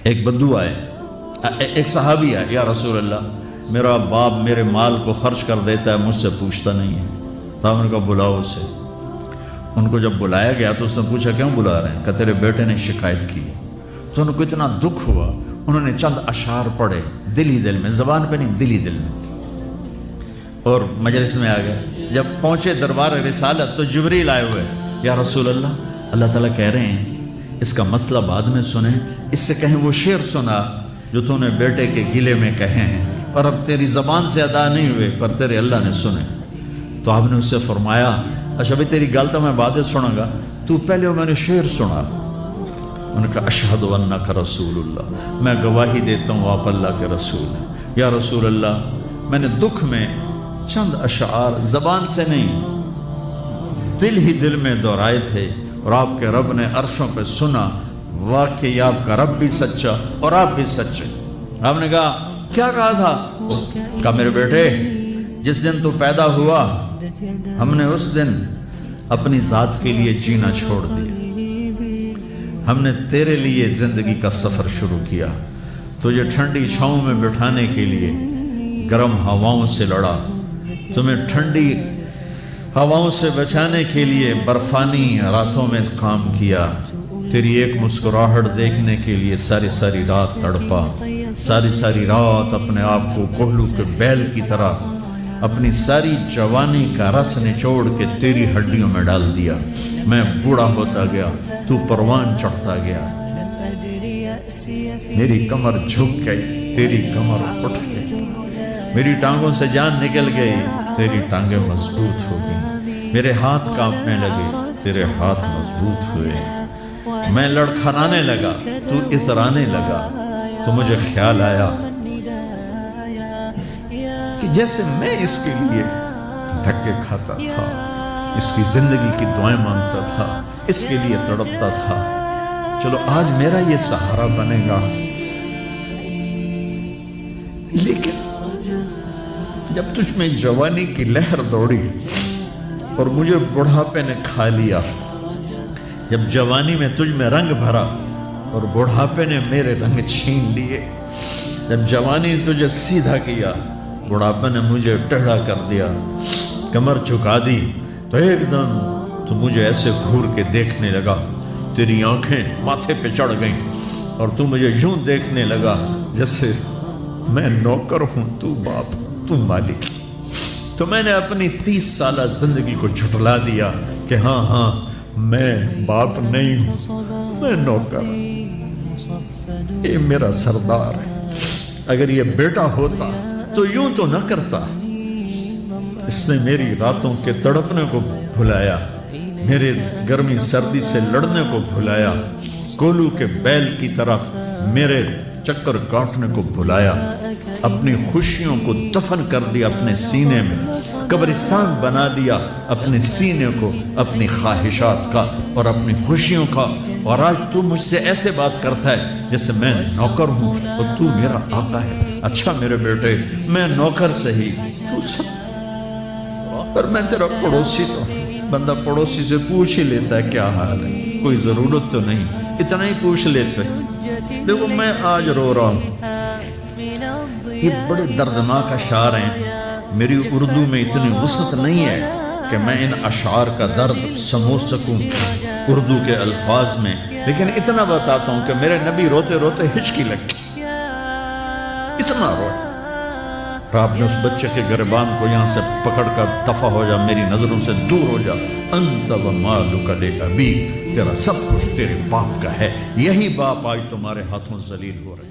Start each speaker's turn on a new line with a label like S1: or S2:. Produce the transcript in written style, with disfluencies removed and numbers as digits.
S1: ایک بدو آئے، ایک صحابی آئے، یا رسول اللہ میرا باپ میرے مال کو خرچ کر دیتا ہے، مجھ سے پوچھتا نہیں ہے۔ تو ہم نے کہا بلاؤ اسے۔ ان کو جب بلایا گیا تو اس نے پوچھا کیوں بلا رہے ہیں؟ کہ تیرے بیٹے نے شکایت کی۔ تو ان کو اتنا دکھ ہوا، انہوں نے چند اشعار پڑھے دل ہی دل میں، زبان پہ نہیں، دل ہی دل میں، اور مجلس میں آ گئے۔ جب پہنچے دربار رسالت تو جبریل آئے ہوئے، یا رسول اللہ اللہ تعالیٰ کہہ رہے ہیں اس کا مسئلہ بعد میں سنیں، اس سے کہیں وہ شعر سنا جو تو نے بیٹے کے گلے میں کہے ہیں، اور اب تیری زبان سے ادا نہیں ہوئے پر تیرے اللہ نے سنے۔ تو آپ نے اس سے فرمایا اچھا بھائی تیری گل تو میں بعد سنوں گا، تو پہلے میں نے شعر سنا۔ انہوں نے کہا اشہد انک رسول اللہ، میں گواہی دیتا ہوں آپ اللہ کے رسول ہیں۔ یا رسول اللہ میں نے دکھ میں چند اشعار زبان سے نہیں دل ہی دل میں دہرائے تھے، اور آپ کے رب نے عرشوں پہ سنا، واقعی آپ کا رب بھی سچا اور آپ بھی سچے۔ آپ نے کہا کیا کہا تھا؟ کہا میرے بیٹے جس دن تو پیدا ہوا ہم نے اس دن اپنی ذات کے لیے جینا چھوڑ دیا، ہم نے تیرے لیے زندگی کا سفر شروع کیا، تجھے ٹھنڈی چھاؤں میں بٹھانے کے لیے گرم ہواؤں سے لڑا، تمہیں ٹھنڈی ہواؤں سے بچانے کے لیے برفانی راتوں میں کام کیا، تیری ایک مسکراہٹ دیکھنے کے لیے ساری ساری رات تڑپا، ساری رات اپنے آپ کو کوہلو کے بیل کی طرح اپنی ساری جوانی کا رس نچوڑ کے تیری ہڈیوں میں ڈال دیا، میں بوڑھا ہوتا گیا، تو پروان چڑھتا گیا، میری کمر جھک گئی، تیری کمر اٹھ گئی، میری ٹانگوں سے جان نکل گئی، تیری ٹانگیں مضبوط ہو گئی، میرے ہاتھ کانپنے لگے، تیرے ہاتھ مضبوط ہوئے، میں لڑکھڑانے لگا، تو اترانے لگا، تو مجھے خیال آیا کہ جیسے میں اس کے لیے دھکے کھاتا تھا، اس کی زندگی کی دعائیں مانگتا تھا، اس کے لیے تڑپتا تھا، چلو آج میرا یہ سہارا بنے گا۔ لیکن جب تجھ میں جوانی کی لہر دوڑی اور مجھے بڑھاپے نے کھا لیا، جب جوانی میں تجھ میں رنگ بھرا اور بڑھاپے نے میرے رنگ چھین لیے، جب جوانی نے تجھے سیدھا کیا، بڑھاپے نے مجھے ٹیڑھا کر دیا، کمر جھکا دی، تو ایک دم تو مجھے ایسے گھور کے دیکھنے لگا، تیری آنکھیں ماتھے پہ چڑھ گئیں اور تو مجھے یوں دیکھنے لگا جیسے میں نوکر ہوں، تو باپ، تو مالک۔ تو میں نے اپنی 30 سالہ زندگی کو جھٹلا دیا کہ ہاں میں باپ نہیں ہوں، میں نوکر، یہ میرا سردار ہے، اگر یہ بیٹا ہوتا تو یوں تو نہ کرتا، اس نے میری راتوں کے تڑپنے کو بھلایا، میرے گرمی سردی سے لڑنے کو بھلایا، کولو کے بیل کی طرف میرے چکر کاٹنے کو بھلایا، اپنی خوشیوں کو دفن کر دیا اپنے سینے میں، قبرستان بنا دیا اپنے سینے کو، اپنی خواہشات کا اور اپنی خوشیوں کا، اور آج تو مجھ سے ایسے بات کرتا ہے جیسے میں نوکر ہوں اور تو میرا آقا ہے۔ اچھا میرے بیٹے میں نوکر سہی، تو سب، پر میں تیرا پڑوسی، تو بندہ پڑوسی سے پوچھ ہی لیتا ہے کیا حال ہے، کوئی ضرورت تو نہیں، اتنا ہی پوچھ لیتے۔ دیکھو میں آج رو رہا ہوں، یہ بڑے دردناک اشعار ہیں، میری اردو میں اتنی وسعت نہیں ہے کہ میں ان اشعار کا درد سمجھ سکوں اردو کے الفاظ میں، لیکن اتنا بتاتا ہوں کہ میرے نبی روتے روتے ہچکی لگ گئی، اتنا روئے، اور آپ نے اس بچے کے گریبان کو یہاں سے پکڑ کر دفع ہو جا، میری نظروں سے دور ہو جا، انت و مالک لابیک، تیرا سب کچھ تیرے باپ کا ہے، یہی باپ آج تمہارے ہاتھوں ذلیل ہو رہے ہیں۔